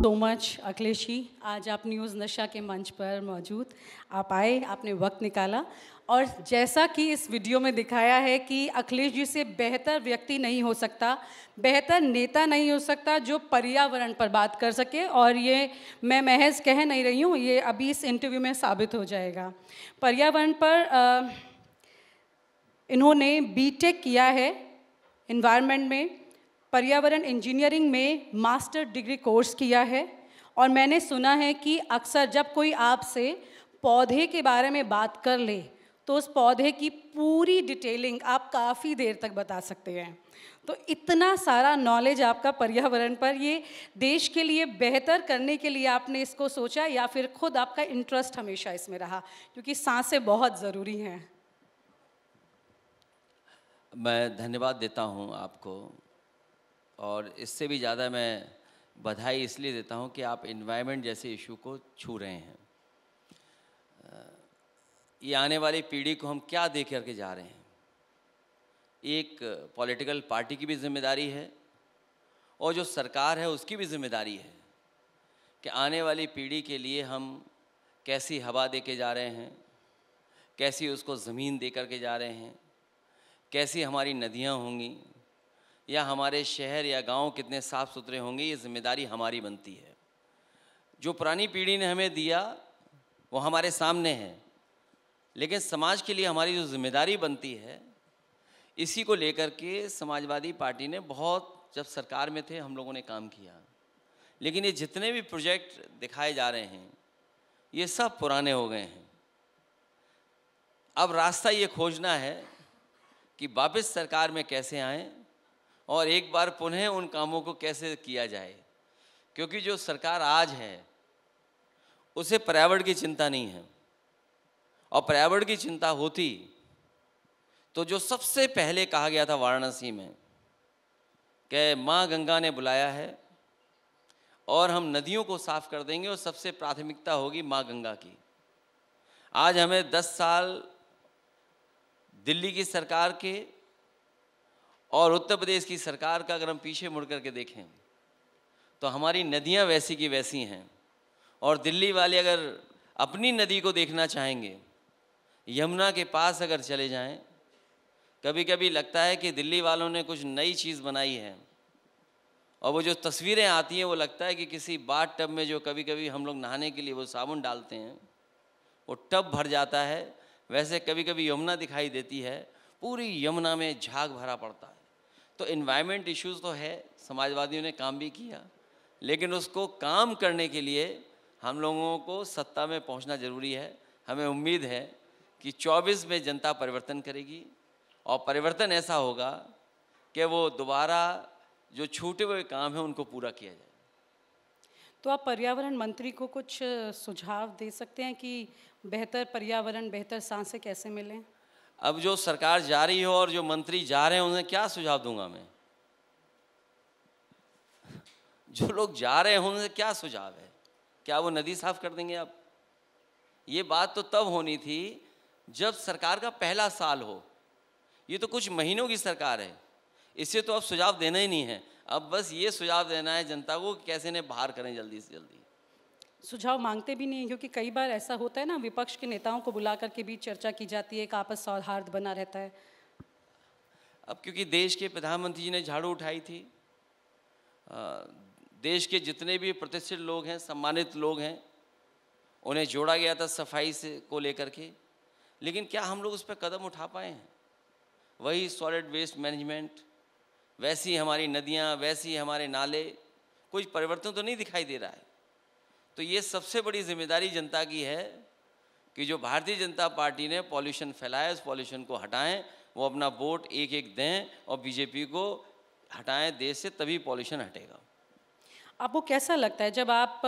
So much Akhilesh ji, आज आप news नशा के मंच पर मौजूद, आप आए, आपने वक्त निकाला और जैसा कि इस वीडियो में दिखाया है कि अखिलेश जी से बेहतर व्यक्ति नहीं हो सकता, बेहतर नेता नहीं हो सकता जो पर्यावरण पर बात कर सके। और ये मैं महज कह नहीं रही हूँ, ये अभी इस इंटरव्यू में साबित हो जाएगा। पर्यावरण पर इन्होंने बीटेक किया है इन्वायरमेंट में, पर्यावरण इंजीनियरिंग में मास्टर डिग्री कोर्स किया है। और मैंने सुना है कि अक्सर जब कोई आपसे पौधे के बारे में बात कर ले तो उस पौधे की पूरी डिटेलिंग आप काफ़ी देर तक बता सकते हैं। तो इतना सारा नॉलेज आपका पर्यावरण पर, ये देश के लिए बेहतर करने के लिए आपने इसको सोचा या फिर खुद आपका इंटरेस्ट हमेशा इसमें रहा, क्योंकि सांसें बहुत ज़रूरी हैं? मैं धन्यवाद देता हूं आपको, और इससे भी ज़्यादा मैं बधाई इसलिए देता हूं कि आप एनवायरनमेंट जैसे इशू को छू रहे हैं। ये आने वाली पीढ़ी को हम क्या दे करके जा रहे हैं? एक पॉलिटिकल पार्टी की भी जिम्मेदारी है और जो सरकार है उसकी भी जिम्मेदारी है कि आने वाली पीढ़ी के लिए हम कैसी हवा दे के जा रहे हैं, कैसी उसको ज़मीन दे करके जा रहे हैं, कैसी हमारी नदियाँ होंगी या हमारे शहर या गांव कितने साफ़ सुथरे होंगे, ये जिम्मेदारी हमारी बनती है। जो पुरानी पीढ़ी ने हमें दिया वो हमारे सामने है, लेकिन समाज के लिए हमारी जो जिम्मेदारी बनती है, इसी को लेकर के समाजवादी पार्टी ने बहुत, जब सरकार में थे हम लोगों ने काम किया। लेकिन ये जितने भी प्रोजेक्ट दिखाए जा रहे हैं ये सब पुराने हो गए हैं। अब रास्ता ये खोजना है कि वापस सरकार में कैसे आएँ और एक बार पुनः उन कामों को कैसे किया जाए, क्योंकि जो सरकार आज है उसे पर्यावरण की चिंता नहीं है। और पर्यावरण की चिंता होती तो जो सबसे पहले कहा गया था वाराणसी में कि माँ गंगा ने बुलाया है और हम नदियों को साफ कर देंगे और सबसे प्राथमिकता होगी माँ गंगा की। आज हमें 10 साल दिल्ली की सरकार के और उत्तर प्रदेश की सरकार का अगर हम पीछे मुड़ कर के देखें तो हमारी नदियाँ वैसी की वैसी हैं। और दिल्ली वाले अगर अपनी नदी को देखना चाहेंगे, यमुना के पास अगर चले जाएं, कभी कभी लगता है कि दिल्ली वालों ने कुछ नई चीज़ बनाई है। और वो जो तस्वीरें आती हैं वो लगता है कि किसी बाथ टब में जो कभी कभी हम लोग नहाने के लिए वो साबुन डालते हैं, वो टब भर जाता है, वैसे कभी कभी यमुना दिखाई देती है, पूरी यमुना में झाग भरा पड़ता है। तो एनवायरनमेंट इश्यूज़ तो है, समाजवादियों ने काम भी किया, लेकिन उसको काम करने के लिए हम लोगों को सत्ता में पहुंचना ज़रूरी है। हमें उम्मीद है कि 24 में जनता परिवर्तन करेगी और परिवर्तन ऐसा होगा कि वो दोबारा जो छूटे हुए काम हैं उनको पूरा किया जाए। तो आप पर्यावरण मंत्री को कुछ सुझाव दे सकते हैं कि बेहतर पर्यावरण, बेहतर सांसें कैसे मिलें? अब जो सरकार जा रही हो और जो मंत्री जा रहे हैं उन्हें क्या सुझाव दूंगा मैं? जो लोग जा रहे हैं उन्हें क्या सुझाव है? क्या वो नदी साफ कर देंगे? अब ये बात तो तब होनी थी जब सरकार का पहला साल हो। ये तो कुछ महीनों की सरकार है, इससे तो अब सुझाव देना ही नहीं है। अब बस ये सुझाव देना है जनता को कि कैसे इन्हें बाहर करें जल्दी से जल्दी। सुझाव मांगते भी नहीं हैं, क्योंकि कई बार ऐसा होता है ना, विपक्ष के नेताओं को बुला करके भी चर्चा की जाती है, एक आपस सौहार्द बना रहता है। अब क्योंकि देश के प्रधानमंत्री जी ने झाड़ू उठाई थी, देश के जितने भी प्रतिष्ठित लोग हैं, सम्मानित लोग हैं, उन्हें जोड़ा गया था सफाई से को लेकर के, लेकिन क्या हम लोग उस पर कदम उठा पाए हैं? वही सॉलिड वेस्ट मैनेजमेंट, वैसी हमारी नदियाँ, वैसी हमारे नाले, कुछ परिवर्तन तो नहीं दिखाई दे रहा है। तो ये सबसे बड़ी जिम्मेदारी जनता की है कि जो भारतीय जनता पार्टी ने पॉल्यूशन फैलाया, उस पॉल्यूशन को हटाएं, वो अपना वोट एक एक दें और बीजेपी को हटाएं देश से, तभी पॉल्यूशन हटेगा। आपको कैसा लगता है जब आप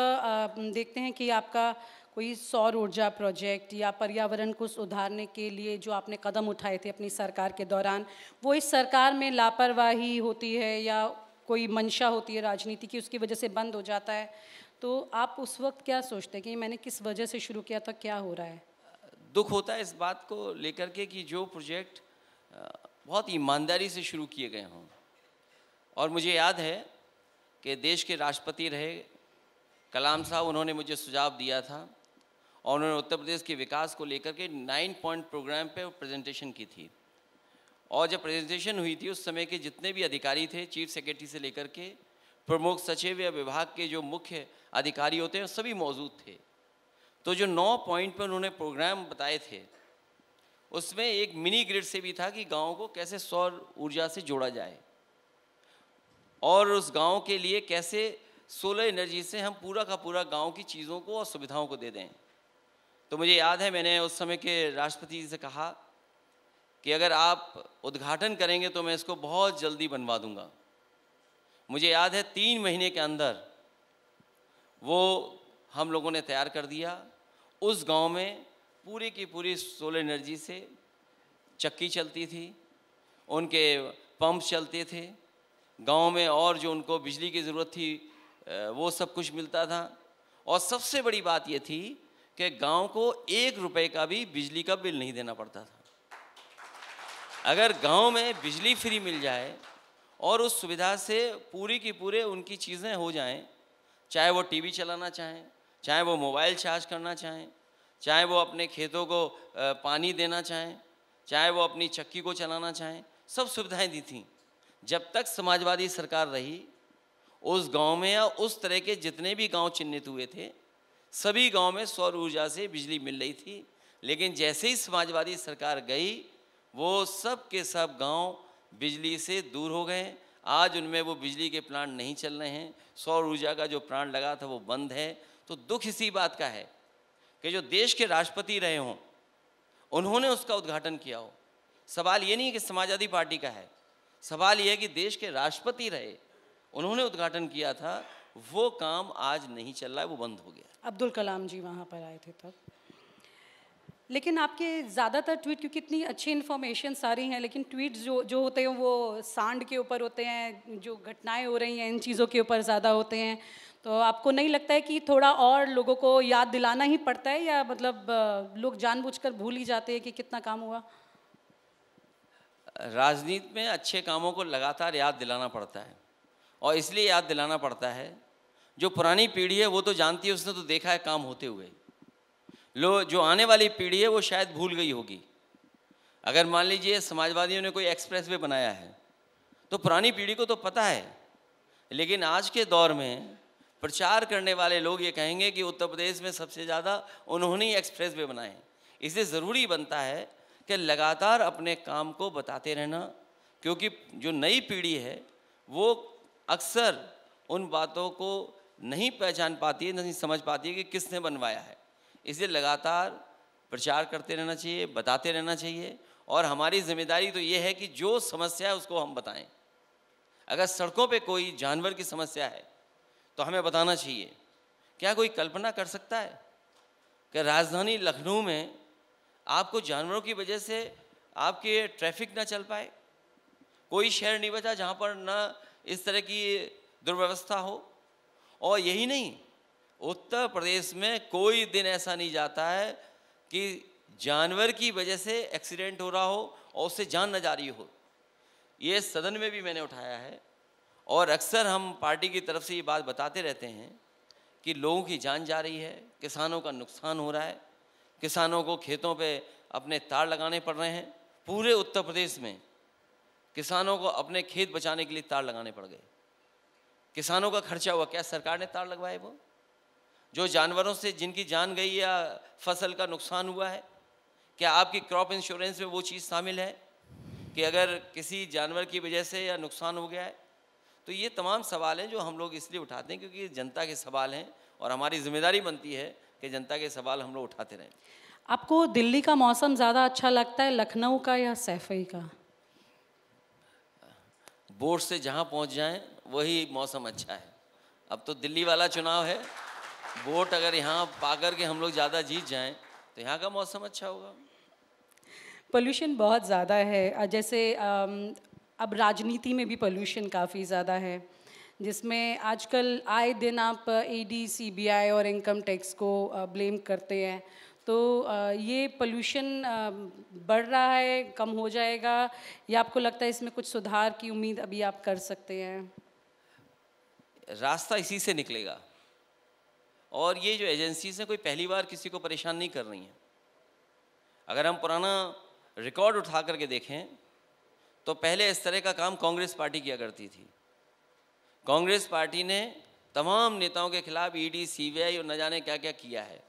देखते हैं कि आपका कोई सौर ऊर्जा प्रोजेक्ट या पर्यावरण को सुधारने के लिए जो आपने कदम उठाए थे अपनी सरकार के दौरान, वो इस सरकार में लापरवाही होती है या कोई मंशा होती है राजनीति की, उसकी वजह से बंद हो जाता है, तो आप उस वक्त क्या सोचते हैं कि मैंने किस वजह से शुरू किया था, क्या हो रहा है? दुख होता है इस बात को लेकर के कि जो प्रोजेक्ट बहुत ईमानदारी से शुरू किए गए हों। और मुझे याद है कि देश के राष्ट्रपति रहे कलाम साहब उन्होंने मुझे सुझाव दिया था और उन्होंने उत्तर प्रदेश के विकास को लेकर के 9 पॉइंट प्रोग्राम पे प्रेजेंटेशन की थी। और जब प्रेजेंटेशन हुई थी उस समय के जितने भी अधिकारी थे, चीफ सेक्रेटरी से लेकर के प्रमुख सचिव या विभाग के जो मुख्य अधिकारी होते हैं सभी मौजूद थे। तो जो 9 पॉइंट पर उन्होंने प्रोग्राम बताए थे उसमें एक मिनी ग्रिड से भी था कि गाँव को कैसे सौर ऊर्जा से जोड़ा जाए और उस गांव के लिए कैसे सोलर एनर्जी से हम पूरा का पूरा गांव की चीज़ों को और सुविधाओं को दे दें। तो मुझे याद है मैंने उस समय के राष्ट्रपति जी से कहा कि अगर आप उद्घाटन करेंगे तो मैं इसको बहुत जल्दी बनवा दूंगा। मुझे याद है 3 महीने के अंदर वो हम लोगों ने तैयार कर दिया। उस गांव में पूरी की पूरी सोलर एनर्जी से चक्की चलती थी, उनके पंप चलते थे, गांव में और जो उनको बिजली की ज़रूरत थी वो सब कुछ मिलता था। और सबसे बड़ी बात ये थी कि गांव को 1 रुपए का भी बिजली का बिल नहीं देना पड़ता था। अगर गांव में बिजली फ्री मिल जाए और उस सुविधा से पूरी की पूरे उनकी चीज़ें हो जाएं, चाहे वो टीवी चलाना चाहें, चाहे वो मोबाइल चार्ज करना चाहें, चाहे वो अपने खेतों को पानी देना चाहें, चाहे वो अपनी चक्की को चलाना चाहें, सब सुविधाएं दी थीं। जब तक समाजवादी सरकार रही उस गांव में या उस तरह के जितने भी गांव चिन्हित हुए थे सभी गांव में सौर ऊर्जा से बिजली मिल रही थी। लेकिन जैसे ही समाजवादी सरकार गई वो सब के सब गांव बिजली से दूर हो गए। आज उनमें वो बिजली के प्लांट नहीं चल रहे हैं, सौर ऊर्जा का जो प्लांट लगा था वो बंद है। तो दुख इसी बात का है कि जो देश के राष्ट्रपति रहे हों उन्होंने उसका उद्घाटन किया हो। सवाल ये नहीं कि समाजवादी पार्टी का है, सवाल यह है कि देश के राष्ट्रपति रहे, उन्होंने उद्घाटन किया था, वो काम आज नहीं चल रहा है, वो बंद हो गया। अब्दुल कलाम जी वहाँ पर आए थे तब। लेकिन आपके ज़्यादातर ट्वीट, क्योंकि इतनी अच्छी इन्फॉर्मेशन सारी हैं, लेकिन ट्वीट्स जो होते हैं वो सांड के ऊपर होते हैं, जो घटनाएं हो रही हैं इन चीज़ों के ऊपर ज़्यादा होते हैं। तो आपको नहीं लगता है कि थोड़ा और लोगों को याद दिलाना ही पड़ता है, या मतलब लोग जानबूझकर भूल ही जाते हैं कि कितना काम हुआ? राजनीति में अच्छे कामों को लगातार याद दिलाना पड़ता है और इसलिए याद दिलाना पड़ता है जो पुरानी पीढ़ी है वो तो जानती है, उसने तो देखा है काम होते हुए। जो आने वाली पीढ़ी है वो शायद भूल गई होगी। अगर मान लीजिए समाजवादियों ने कोई एक्सप्रेसवे बनाया है तो पुरानी पीढ़ी को तो पता है, लेकिन आज के दौर में प्रचार करने वाले लोग ये कहेंगे कि उत्तर प्रदेश में सबसे ज़्यादा उन्होंने ही एक्सप्रेसवे बनाए हैं। इसलिए ज़रूरी बनता है कि लगातार अपने काम को बताते रहना, क्योंकि जो नई पीढ़ी है वो अक्सर उन बातों को नहीं पहचान पाती है, नहीं समझ पाती है कि किसने बनवाया है। इसलिए लगातार प्रचार करते रहना चाहिए, बताते रहना चाहिए। और हमारी जिम्मेदारी तो ये है कि जो समस्या है उसको हम बताएं। अगर सड़कों पे कोई जानवर की समस्या है तो हमें बताना चाहिए। क्या कोई कल्पना कर सकता है कि राजधानी लखनऊ में आपको जानवरों की वजह से आपके ट्रैफिक ना चल पाए? कोई शहर नहीं बचा जहाँ पर ना इस तरह की दुर्व्यवस्था हो। और यही नहीं, उत्तर प्रदेश में कोई दिन ऐसा नहीं जाता है कि जानवर की वजह से एक्सीडेंट हो रहा हो और उससे जान न जा रही हो। ये सदन में भी मैंने उठाया है और अक्सर हम पार्टी की तरफ से ये बात बताते रहते हैं कि लोगों की जान जा रही है, किसानों का नुकसान हो रहा है, किसानों को खेतों पे अपने तार लगाने पड़ रहे हैं। पूरे उत्तर प्रदेश में किसानों को अपने खेत बचाने के लिए तार लगाने पड़ गए। किसानों का खर्चा हुआ, क्या सरकार ने तार लगवाए? वो जो जानवरों से जिनकी जान गई या फसल का नुकसान हुआ है, क्या आपकी क्रॉप इंश्योरेंस में वो चीज़ शामिल है कि अगर किसी जानवर की वजह से या नुकसान हो गया है? तो ये तमाम सवाल हैं जो हम लोग इसलिए उठाते हैं क्योंकि ये जनता के सवाल हैं और हमारी जिम्मेदारी बनती है कि जनता के सवाल हम लोग उठाते रहें। आपको दिल्ली का मौसम ज़्यादा अच्छा लगता है, लखनऊ का या सैफई का? वोट से जहाँ पहुँच जाएं वही मौसम अच्छा है। अब तो दिल्ली वाला चुनाव है, वोट अगर यहाँ पा कर के हम लोग ज़्यादा जीत जाएं तो यहाँ का मौसम अच्छा होगा। पोल्यूशन बहुत ज़्यादा है, जैसे अब राजनीति में भी पोल्यूशन काफ़ी ज़्यादा है, जिसमें आजकल आए दिन आप ईडी, सीबीआई और इनकम टैक्स को ब्लेम करते हैं। तो ये पोल्यूशन बढ़ रहा है, कम हो जाएगा, या आपको लगता है इसमें कुछ सुधार की उम्मीद अभी आप कर सकते हैं? रास्ता इसी से निकलेगा। और ये जो एजेंसीज हैं कोई पहली बार किसी को परेशान नहीं कर रही हैं। अगर हम पुराना रिकॉर्ड उठा करके देखें तो पहले इस तरह का काम कांग्रेस पार्टी किया करती थी। कांग्रेस पार्टी ने तमाम नेताओं के खिलाफ ईडी, सीबीआई और न जाने क्या क्या किया है।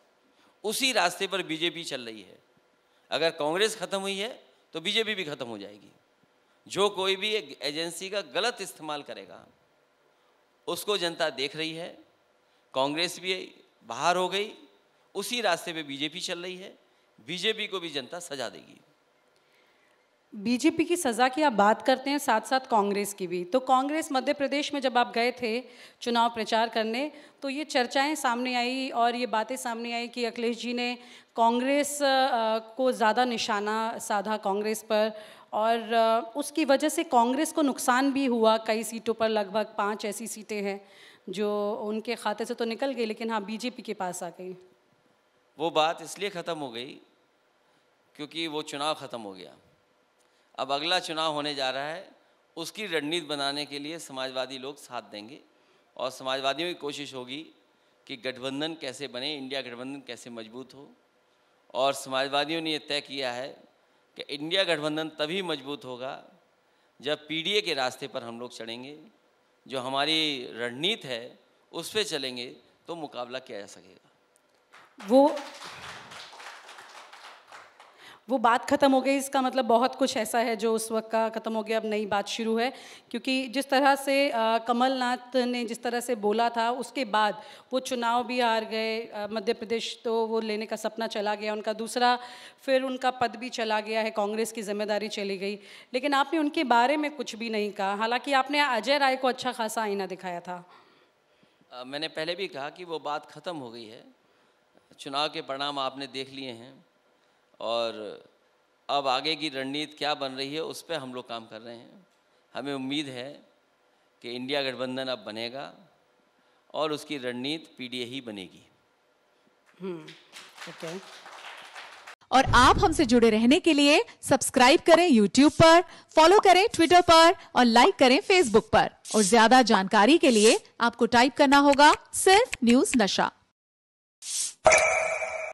उसी रास्ते पर बीजेपी चल रही है। अगर कांग्रेस ख़त्म हुई है तो बीजेपी भी ख़त्म हो जाएगी। जो कोई भी एक एजेंसी का गलत इस्तेमाल करेगा उसको जनता देख रही है। कांग्रेस भी बाहर हो गई, उसी रास्ते पे बीजेपी चल रही है। बीजेपी को भी जनता सजा देगी। बीजेपी की सज़ा की आप बात करते हैं, साथ साथ कांग्रेस की भी। तो कांग्रेस मध्य प्रदेश में जब आप गए थे चुनाव प्रचार करने तो ये चर्चाएं सामने आई और ये बातें सामने आई कि अखिलेश जी ने कांग्रेस को ज़्यादा निशाना साधा कांग्रेस पर, और उसकी वजह से कांग्रेस को नुकसान भी हुआ। कई सीटों पर, लगभग 5 ऐसी सीटें हैं जो उनके खाते से तो निकल गई, लेकिन हाँ बीजेपी के पास आ गई। वो बात इसलिए ख़त्म हो गई क्योंकि वो चुनाव ख़त्म हो गया। अब अगला चुनाव होने जा रहा है, उसकी रणनीति बनाने के लिए समाजवादी लोग साथ देंगे और समाजवादियों की कोशिश होगी कि गठबंधन कैसे बने, इंडिया गठबंधन कैसे मजबूत हो। और समाजवादियों ने ये तय किया है कि इंडिया गठबंधन तभी मजबूत होगा जब पीडीए के रास्ते पर हम लोग चढ़ेंगे, जो हमारी रणनीति है उस पर चलेंगे तो मुकाबला किया जा सकेगा। वो बात ख़त्म हो गई, इसका मतलब बहुत कुछ ऐसा है जो उस वक्त का ख़त्म हो गया, अब नई बात शुरू है। क्योंकि जिस तरह से कमलनाथ ने जिस तरह से बोला था, उसके बाद वो चुनाव भी हार गए। मध्य प्रदेश तो वो लेने का सपना चला गया उनका, दूसरा फिर उनका पद भी चला गया है, कांग्रेस की जिम्मेदारी चली गई। लेकिन आपने उनके बारे में कुछ भी नहीं कहा, हालांकि आपने अजय राय को अच्छा खासा आईना दिखाया था। मैंने पहले भी कहा कि वो बात ख़त्म हो गई है। चुनाव के परिणाम आपने देख लिए हैं और अब आगे की रणनीति क्या बन रही है उस पर हम लोग काम कर रहे हैं। हमें उम्मीद है कि इंडिया गठबंधन अब बनेगा और उसकी रणनीति पीडीए ही बनेगी। ओके। और आप हमसे जुड़े रहने के लिए सब्सक्राइब करें YouTube पर, फॉलो करें Twitter पर और लाइक करें Facebook पर। और ज्यादा जानकारी के लिए आपको टाइप करना होगा सिर्फ न्यूज़ नशा।